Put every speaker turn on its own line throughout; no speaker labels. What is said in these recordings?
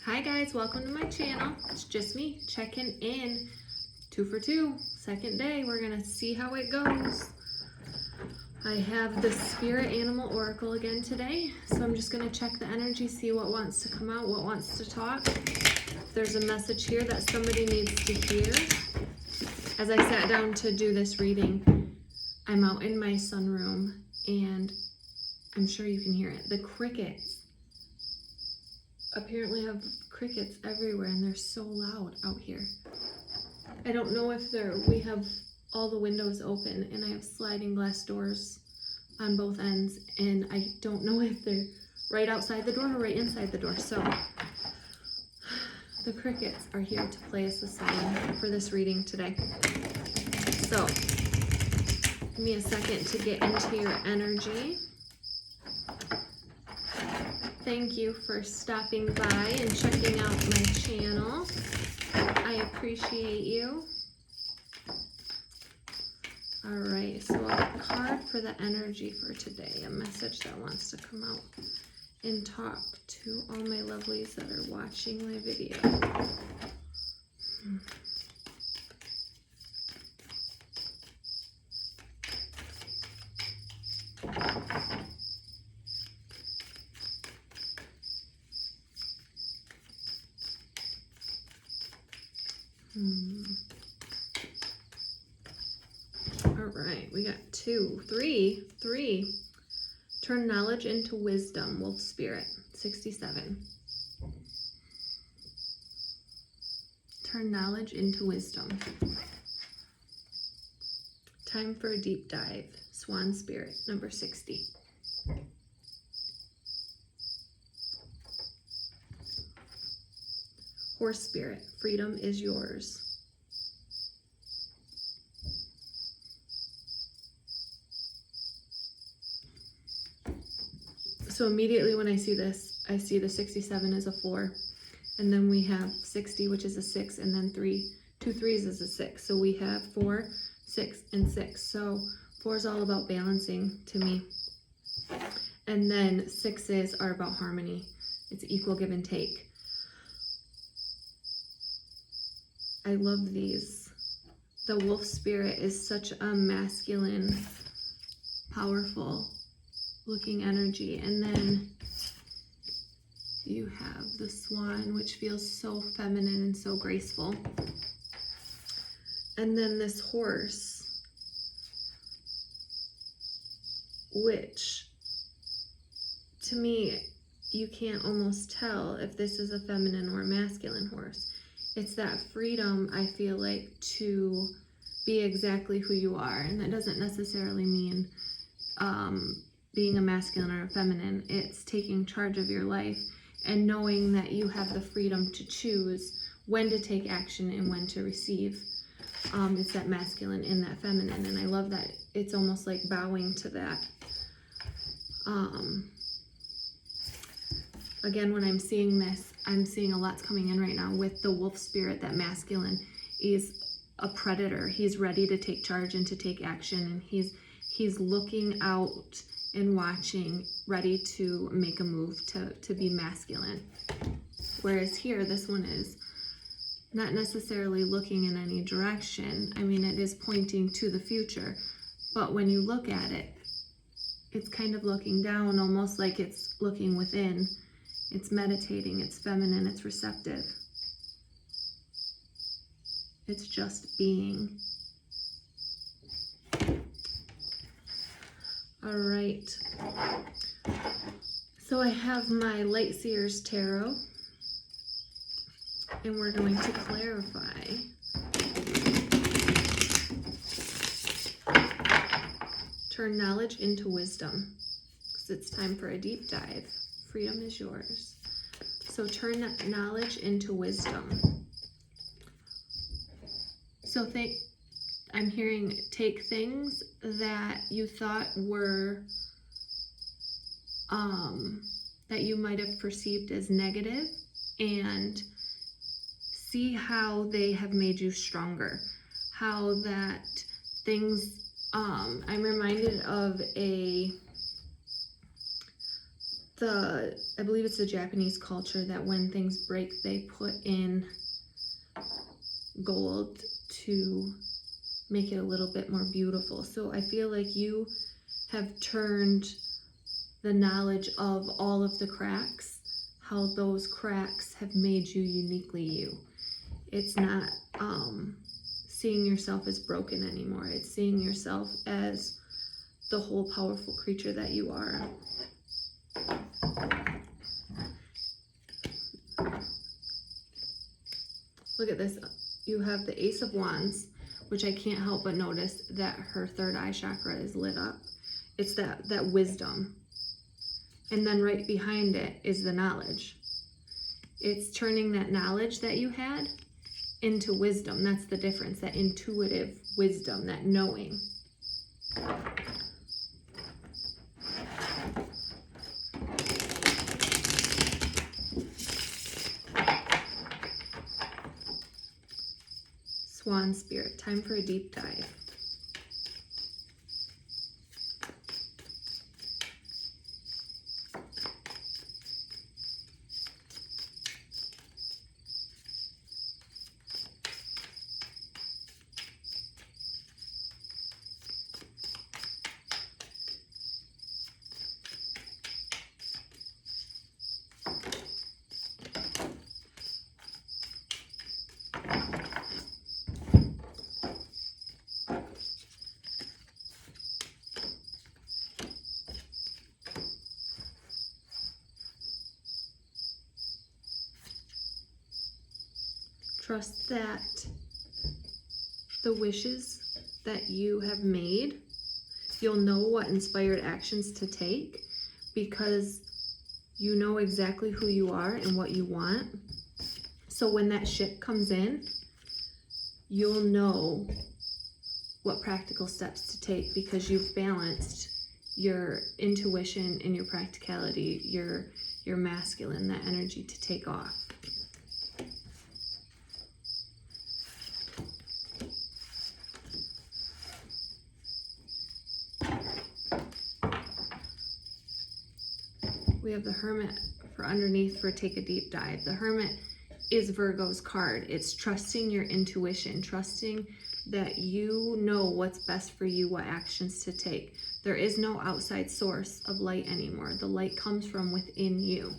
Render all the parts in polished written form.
Hi guys, welcome to my channel. It's just me checking in. 2 for 2, second day. We're gonna see how it goes. I have the Spirit Animal Oracle again today, so I'm just gonna check the energy, see what wants to come out, what wants to talk. If there's a message here that somebody needs to hear. As I sat down to do this reading, I'm out in my sunroom and I'm sure you can hear it. The crickets apparently have crickets everywhere and they're so loud out here. I don't know if we have all the windows open and I have sliding glass doors on both ends, and I don't know if they're right outside the door or right inside the door. So the crickets are here to play us a song for this reading today. So give me a second to get into your energy. Thank you for stopping by and checking out my channel. I appreciate you. All right, so a card for the energy for today, a message that wants to come out and talk to all my lovelies that are watching my video. All right, we got 2, 3. Turn knowledge into wisdom, Wolf Spirit, 67. Turn knowledge into wisdom. Time for a deep dive, Swan Spirit, number 60. Horse Spirit, freedom is yours. So immediately when I see this, I see the 67 as a 4, and then we have 60, which is a 6, and then 2 3s is a 6. So we have 4, 6, and 6. So 4 is all about balancing to me. And then 6s are about harmony. It's equal give and take. I love these. The Wolf Spirit is such a masculine, powerful looking energy, and then you have the Swan, which feels so feminine and so graceful, and then this horse, which to me you can't almost tell if this is a feminine or a masculine horse. It's that freedom, I feel like, to be exactly who you are, and that doesn't necessarily mean being a masculine or a feminine. It's taking charge of your life and knowing that you have the freedom to choose when to take action and when to receive. It's that masculine and that feminine, and I love that it's almost like bowing to that. Again, when I'm seeing this, I'm seeing a lot's coming in right now with the Wolf Spirit. That masculine is a predator. He's ready to take charge and to take action, and he's looking out and watching, ready to make a move to be masculine. Whereas here, this one is not necessarily looking in any direction. I mean, it is pointing to the future, but when you look at it, it's kind of looking down, almost like it's looking within. It's meditating, it's feminine, it's receptive. It's just being. All right, so I have my Light Seers Tarot, and we're going to clarify. Turn knowledge into wisdom, because it's time for a deep dive. Freedom is yours. So turn that knowledge into wisdom. So I'm hearing, take things that you thought were, that you might have perceived as negative, and see how they have made you stronger. How that things, I'm reminded of a I believe it's the Japanese culture that when things break, they put in gold to make it a little bit more beautiful. So I feel like you have turned the knowledge of all of the cracks, how those cracks have made you uniquely you. It's not seeing yourself as broken anymore. It's seeing yourself as the whole powerful creature that you are. Look at this. You have the Ace of Wands, which I can't help but notice that her third eye chakra is lit up. It's that wisdom. And then right behind it is the knowledge. It's turning that knowledge that you had into wisdom. That's the difference, that intuitive wisdom, that knowing. Swan Spirit, time for a deep dive. Trust that the wishes that you have made, you'll know what inspired actions to take because you know exactly who you are and what you want. So when that ship comes in, you'll know what practical steps to take because you've balanced your intuition and your practicality, your masculine, that energy to take off. We have the Hermit for underneath for take a deep dive. The Hermit is Virgo's card. It's trusting your intuition, trusting that you know what's best for you, what actions to take. There is no outside source of light anymore. The light comes from within you.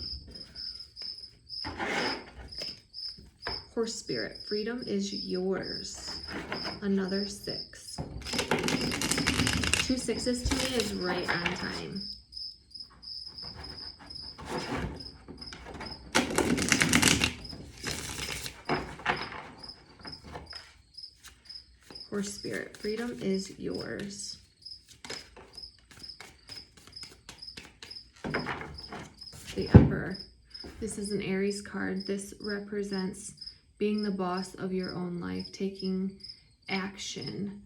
Horse Spirit, freedom is yours. Another 6. 2 6s to me is right on time. Horse Spirit, freedom is yours. The Emperor. This is an Aries card. This represents being the boss of your own life, taking action,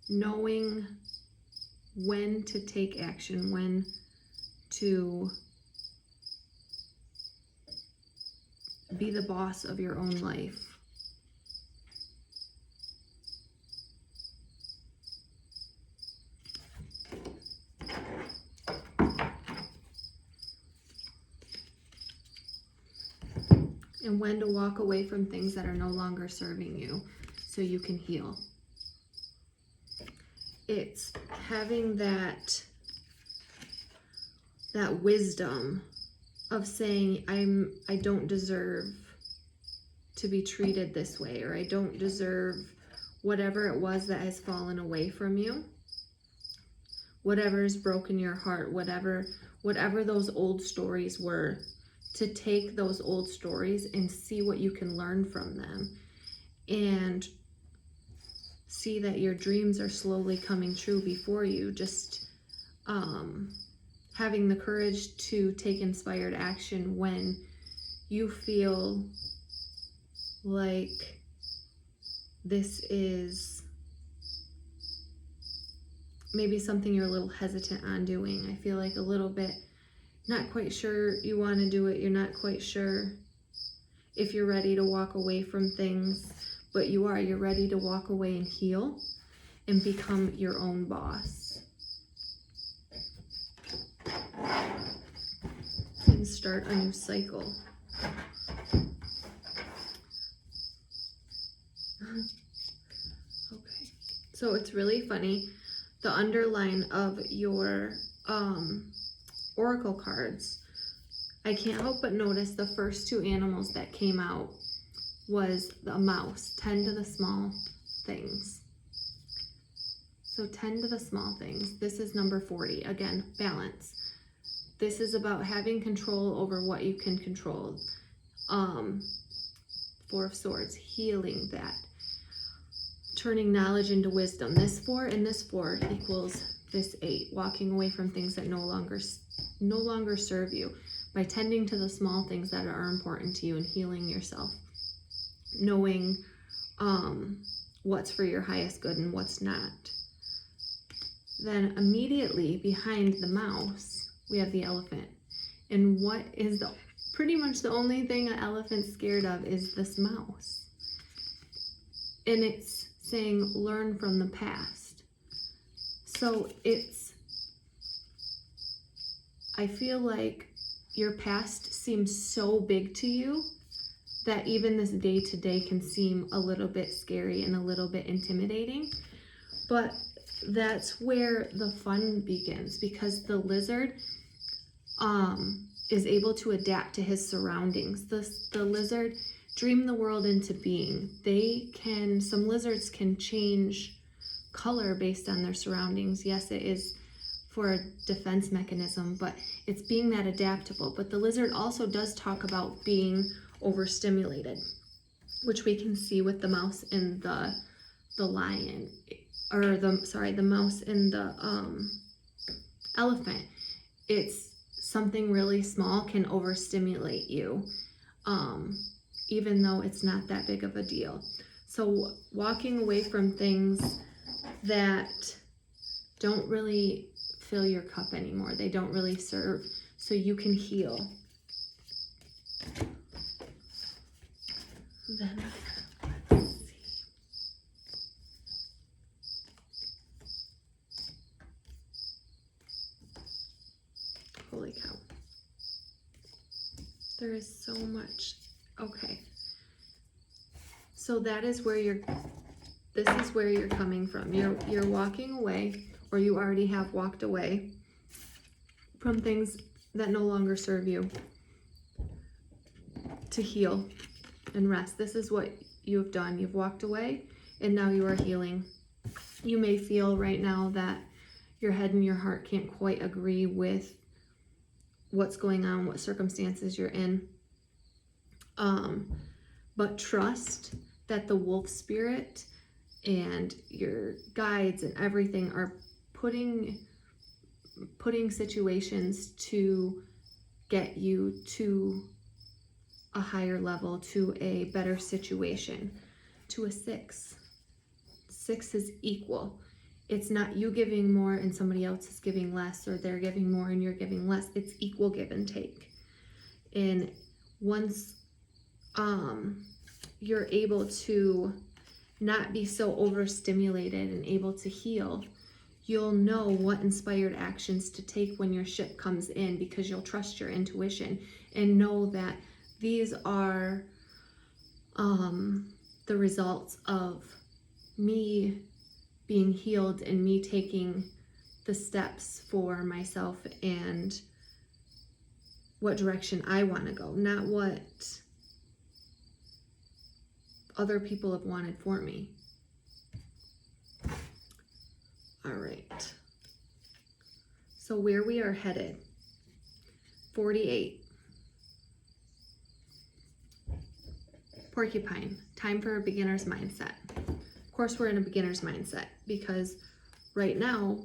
knowing when to take action, when to be the boss of your own life. And when to walk away from things that are no longer serving you so you can heal. It's having that wisdom of saying, I don't deserve to be treated this way, or I don't deserve whatever it was that has fallen away from you. Whatever has broken your heart, whatever those old stories were, to take those old stories and see what you can learn from them and see that your dreams are slowly coming true before you. Just having the courage to take inspired action when you feel like this is maybe something you're a little hesitant on doing. I feel like a little bit not quite sure you want to do it. You're not quite sure if you're ready to walk away from things, but you're ready to walk away and heal and become your own boss. start a new cycle. Okay, so it's really funny. The underline of your oracle cards, I can't help but notice the first two animals that came out was the mouse. Tend to the small things. So tend to the small things. This is number 40. Again, balance. This is about having control over what you can control. Four of Swords, healing that. Turning knowledge into wisdom. This 4 and this 4 equals this 8. Walking away from things that no longer serve you by tending to the small things that are important to you and healing yourself. Knowing what's for your highest good and what's not. Then immediately behind the mouse, we have the elephant. And what is pretty much the only thing an elephant's scared of is this mouse. And it's saying learn from the past. So I feel like your past seems so big to you that even this day-to-day can seem a little bit scary and a little bit intimidating. But that's where the fun begins, because the lizard is able to adapt to his surroundings. The lizard dream the world into being. Some lizards can change color based on their surroundings. Yes, it is for a defense mechanism, but it's being that adaptable. But the lizard also does talk about being overstimulated, which we can see with the mouse and the lion, or the mouse and the elephant. It's something really small can overstimulate you, even though it's not that big of a deal. So walking away from things that don't really fill your cup anymore, they don't really serve, so you can heal. Then let's see. Holy cow. There is so much. Okay. So that is where this is where you're coming from. You're walking away, or you already have walked away from things that no longer serve you, to heal and rest. This is what you've done. You've walked away and now you are healing. You may feel right now that your head and your heart can't quite agree with what's going on, what circumstances you're in. But trust that the wolf spirit and your guides and everything are putting situations to get you to a higher level, to a better situation, to a 6. 6 is equal. It's not you giving more and somebody else is giving less, or they're giving more and you're giving less. It's equal give and take. And once you're able to not be so overstimulated and able to heal, you'll know what inspired actions to take when your ship comes in, because you'll trust your intuition and know that these are the results of me being healed and me taking the steps for myself and what direction I want to go, not what other people have wanted for me. All right. So where we are headed, 48. Porcupine, time for a beginner's mindset. Of course, we're in a beginner's mindset because right now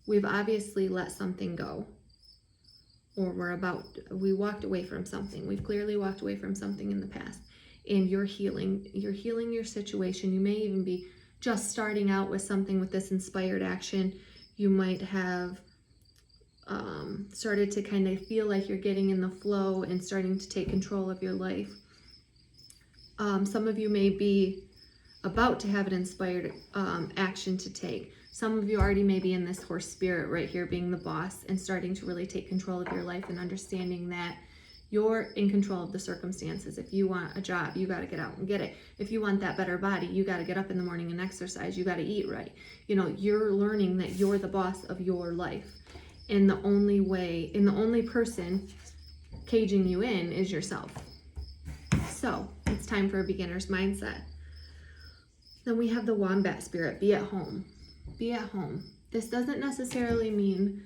we've obviously let something go, or we walked away from something. We've clearly walked away from something in the past, and you're healing your situation. You may even be just starting out with something with this inspired action. You might have started to kind of feel like you're getting in the flow and starting to take control of your life. Some of you may be about to have an inspired action to take. Some of you already may be in this horse spirit right here, being the boss and starting to really take control of your life and understanding that you're in control of the circumstances. If you want a job, you got to get out and get it. If you want that better body, you got to get up in the morning and exercise. You got to eat right. You know, you're learning that you're the boss of your life. And the only person caging you in is yourself. So it's time for a beginner's mindset. Then we have the Wombat Spirit, be at home. Be at home. This doesn't necessarily mean,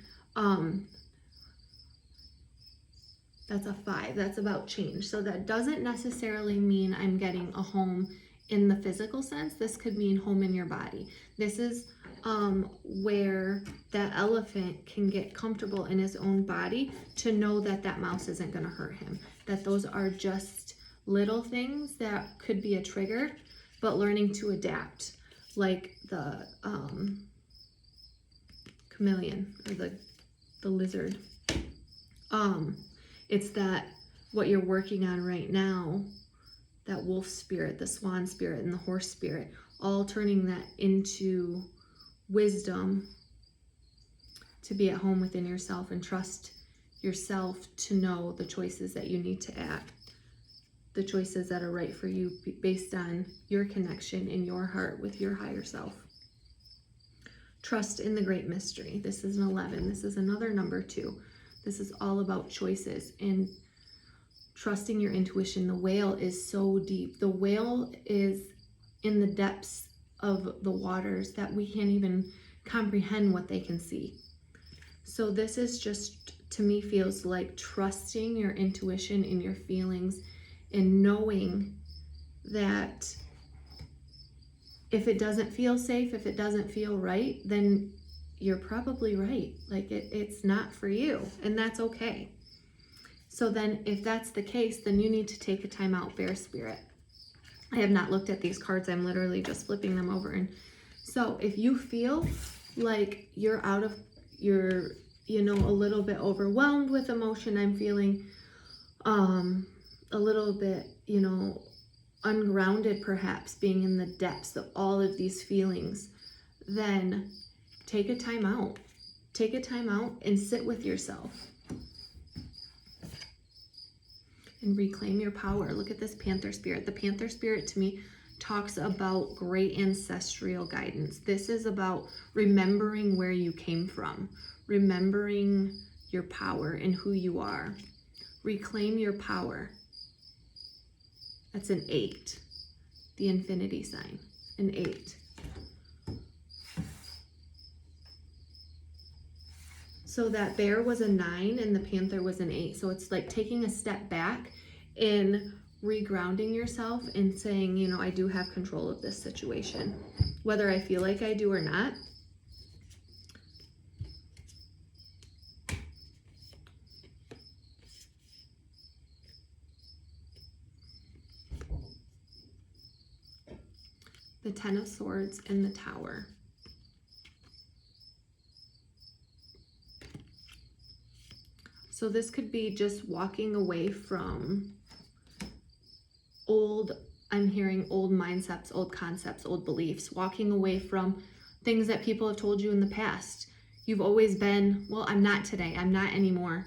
that's a 5, that's about change. So that doesn't necessarily mean I'm getting a home in the physical sense. This could mean home in your body. This is where that elephant can get comfortable in his own body to know that that mouse isn't going to hurt him. That those are just little things that could be a trigger, but learning to adapt, like the chameleon or the lizard. It's that what you're working on right now, that wolf spirit, the swan spirit, and the horse spirit, all turning that into wisdom to be at home within yourself and trust yourself to know the choices that you need to act, the choices that are right for you based on your connection in your heart with your higher self. Trust in the great mystery. This is an 11. This is another number 2. This is all about choices and trusting your intuition. The whale is so deep. The whale is in the depths of the waters that we can't even comprehend what they can see. So this is just, to me, feels like trusting your intuition and your feelings and knowing that if it doesn't feel safe, if it doesn't feel right, then you're probably right. Like it's not for you, and that's okay. So then if that's the case, then you need to take a time out, bear spirit. I have not looked at these cards. I'm literally just flipping them over. And so if you feel like you're out of your, a little bit overwhelmed with emotion, I'm feeling a little bit, ungrounded perhaps, being in the depths of all of these feelings, then take a time out. Take a time out and sit with yourself. And reclaim your power. Look at this Panther Spirit. The Panther Spirit to me talks about great ancestral guidance. This is about remembering where you came from, remembering your power and who you are. Reclaim your power. That's an 8. The infinity sign, an 8. So that bear was a 9 and the panther was an 8. So it's like taking a step back and regrounding yourself and saying, I do have control of this situation, whether I feel like I do or not. The 10 of Swords and the Tower. So this could be just walking away from I'm hearing old mindsets, old concepts, old beliefs, walking away from things that people have told you in the past. You've always been, well, I'm not today, I'm not anymore.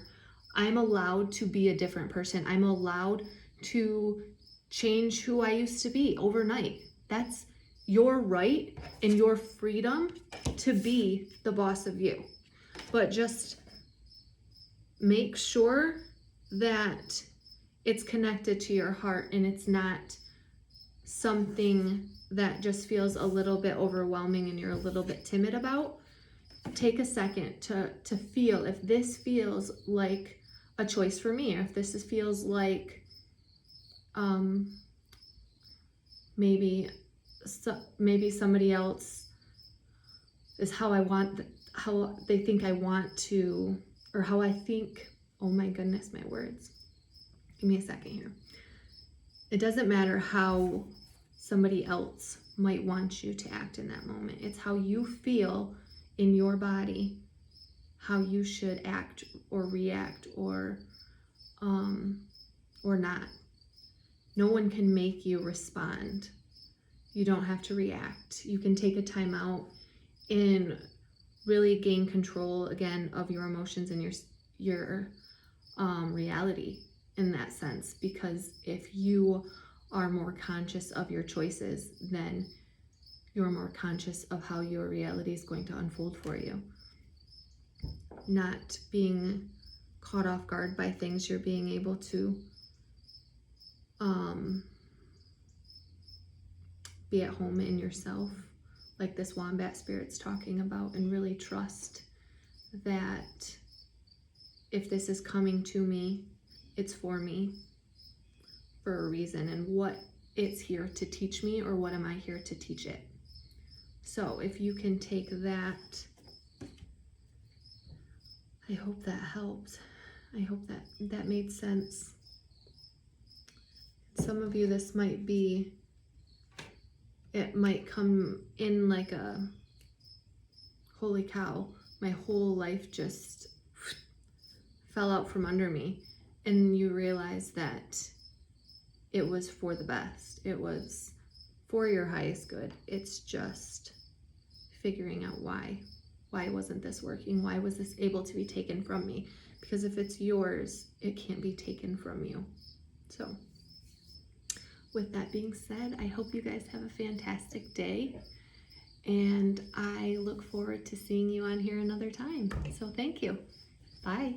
I'm allowed to be a different person. I'm allowed to change who I used to be overnight. That's your right and your freedom to be the boss of you. But just make sure that it's connected to your heart and it's not something that just feels a little bit overwhelming and you're a little bit timid about. Take a second to feel if this feels like a choice for me, or if this feels like maybe somebody else is how they think I want to, or how I think. Oh my goodness, my words. Give me a second here. It doesn't matter how somebody else might want you to act in that moment. It's how you feel in your body, how you should act or react or not. No one can make you respond. You don't have to react. You can take a time out and really gain control again of your emotions and your reality in that sense. Because if you are more conscious of your choices, then you're more conscious of how your reality is going to unfold for you. Not being caught off guard by things, you're being able to be at home in yourself, like this Wombat Spirit's talking about, and really trust that if this is coming to me, it's for me for a reason, and what it's here to teach me, or what am I here to teach it. So if you can take that, I hope that helped. I hope that made sense. Some of you, this might be, it might come in like a, holy cow, my whole life just fell out from under me. And you realize that it was for the best. It was for your highest good. It's just figuring out why. Why wasn't this working? Why was this able to be taken from me? Because if it's yours, it can't be taken from you. So with that being said, I hope you guys have a fantastic day, and I look forward to seeing you on here another time. So thank you. Bye.